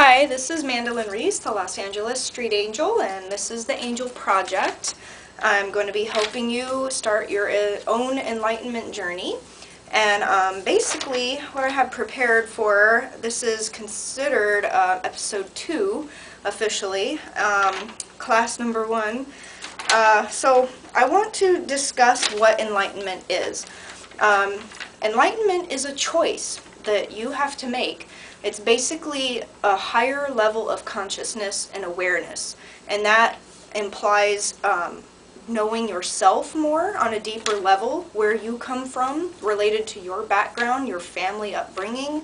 Hi, this is Mandelyn Reese, the Los Angeles Street Angel, and this is the Angel Project. I'm going to be helping you start your own enlightenment journey. And basically, what I have prepared for, this is considered episode 2 officially, class number 1. So I want to discuss what enlightenment is. Enlightenment is a choice that you have to make. It's basically a higher level of consciousness and awareness, and that implies knowing yourself more on a deeper level, where you come from, related to your background, your family upbringing.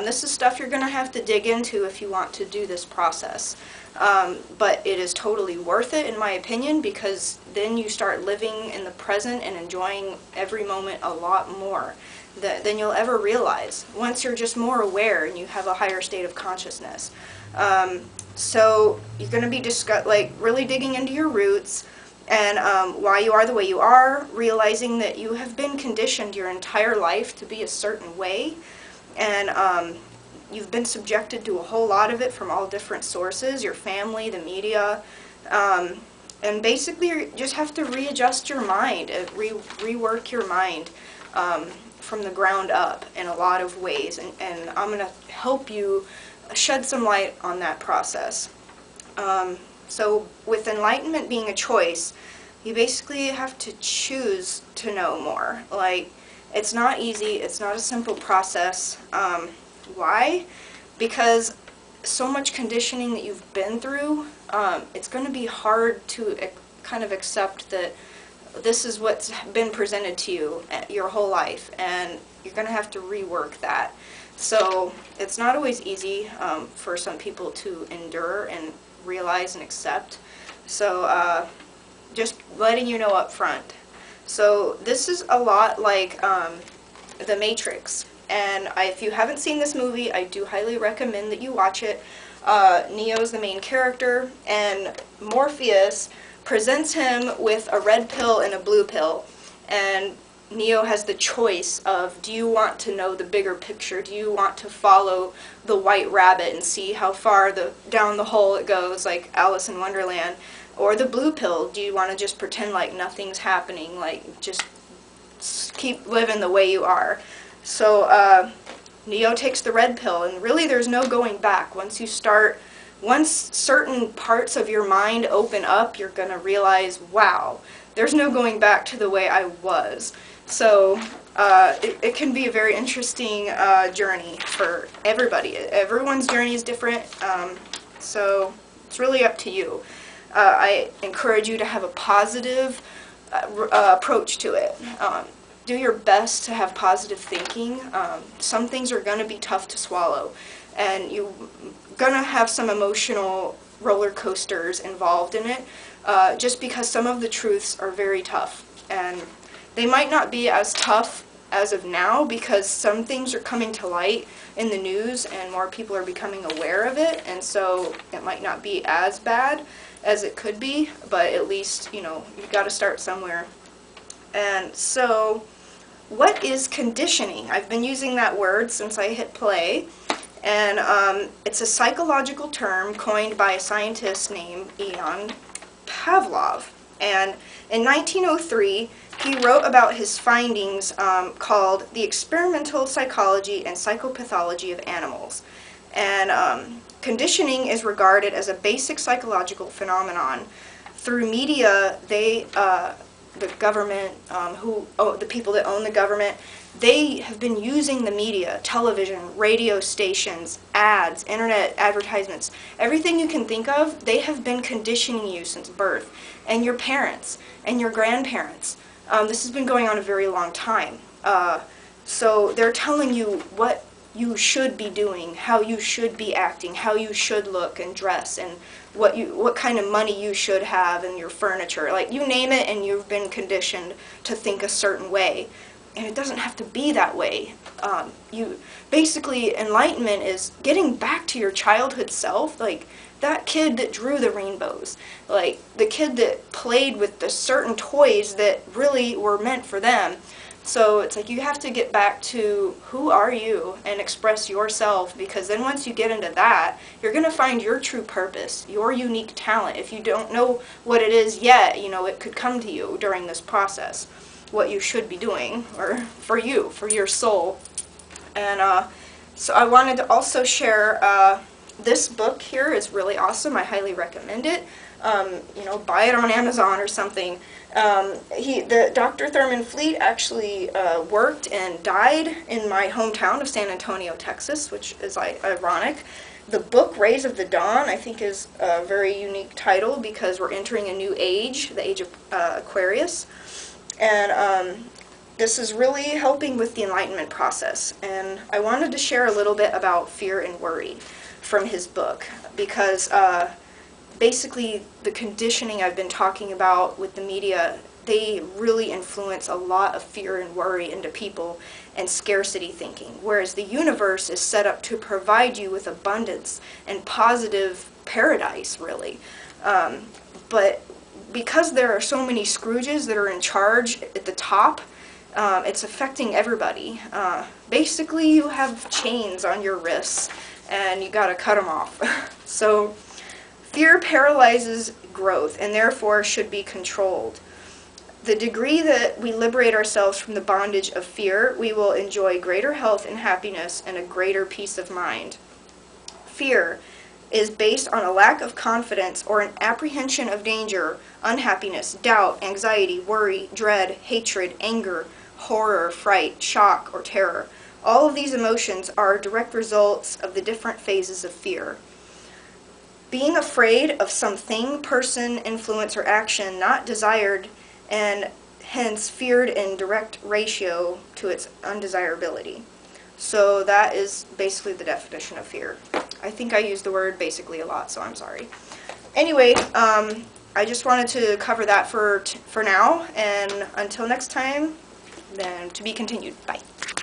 This is stuff you're going to have to dig into if you want to do this process. But it is totally worth it, in my opinion, because then you start living in the present and enjoying every moment a lot more than you'll ever realize once you're just more aware and you have a higher state of consciousness. So you're going to be really digging into your roots and why you are the way you are, realizing that you have been conditioned your entire life to be a certain way, and you've been subjected to a whole lot of it from all different sources, your family, the media, and basically you just have to readjust your mind, rework your mind from the ground up in a lot of ways, and I'm going to help you shed some light on that process. So with enlightenment being a choice, you basically have to choose to know more. Like, it's not easy, it's not a simple process. Why? Because so much conditioning that you've been through, it's going to be hard to kind of accept that this is what's been presented to you your whole life, and you're going to have to rework that. So it's not always easy for some people to endure and realize and accept. So just letting you know up front. So this is a lot like The Matrix. And if you haven't seen this movie, I do highly recommend that you watch it. Neo's the main character, and Morpheus presents him with a red pill and a blue pill. And Neo has the choice of, do you want to know the bigger picture? Do you want to follow the white rabbit and see how far down the hole it goes, like Alice in Wonderland? Or the blue pill, do you want to just pretend like nothing's happening, like just keep living the way you are? So Neo takes the red pill, and really there's no going back. Once certain parts of your mind open up, you're going to realize, wow, there's no going back to the way I was. So it can be a very interesting journey for everybody. Everyone's journey is different, so it's really up to you. I encourage you to have a positive approach to it. Do your best to have positive thinking. Some things are going to be tough to swallow, and you're going to have some emotional roller coasters involved in it, just because some of the truths are very tough. And they might not be as tough as of now, because some things are coming to light in the news and more people are becoming aware of it, and so it might not be as bad as it could be, but at least, you know, you've got to start somewhere. And so, what is conditioning? I've been using that word since I hit play, and it's a psychological term coined by a scientist named Ian Pavlov. And in 1903, he wrote about his findings called The Experimental Psychology and Psychopathology of Animals. And conditioning is regarded as a basic psychological phenomenon. Through media, the government, the people that own the government, they have been using the media, television, radio stations, ads, internet advertisements, everything you can think of. They have been conditioning you since birth, and your parents, and your grandparents. This has been going on a very long time. So they're telling you what you should be doing, how you should be acting, how you should look and dress, and what kind of money you should have in your furniture. Like, you name it, and you've been conditioned to think a certain way. And it doesn't have to be that way. Basically, enlightenment is getting back to your childhood self, like that kid that drew the rainbows, like the kid that played with the certain toys that really were meant for them. So it's like you have to get back to who are you and express yourself, because then once you get into that, you're going to find your true purpose, your unique talent. If you don't know what it is yet, you know, it could come to you during this process, what you should be doing, or for you, for your soul. And so I wanted to also share this book here is really awesome. I highly recommend it. You know, buy it on Amazon or something. Dr. Thurman Fleet actually worked and died in my hometown of San Antonio, Texas, which is ironic. The book, Rays of the Dawn, I think is a very unique title because we're entering a new age, the age of Aquarius. And this is really helping with the Enlightenment process. And I wanted to share a little bit about fear and worry from his book, because basically the conditioning I've been talking about with the media, they really influence a lot of fear and worry into people and scarcity thinking, whereas the universe is set up to provide you with abundance and positive paradise, really. But because there are so many Scrooges that are in charge at the top, it's affecting everybody. Basically, you have chains on your wrists, and you gotta cut them off. So, fear paralyzes growth, and therefore should be controlled. The degree that we liberate ourselves from the bondage of fear, we will enjoy greater health and happiness and a greater peace of mind. Fear is based on a lack of confidence or an apprehension of danger, unhappiness, doubt, anxiety, worry, dread, hatred, anger, horror, fright, shock, or terror. All of these emotions are direct results of the different phases of fear. Being afraid of something, person, influence, or action not desired, and hence feared in direct ratio to its undesirability. So that is basically the definition of fear. I think I use the word basically a lot, so I'm sorry. Anyway, I just wanted to cover that for now, and until next time, then to be continued. Bye.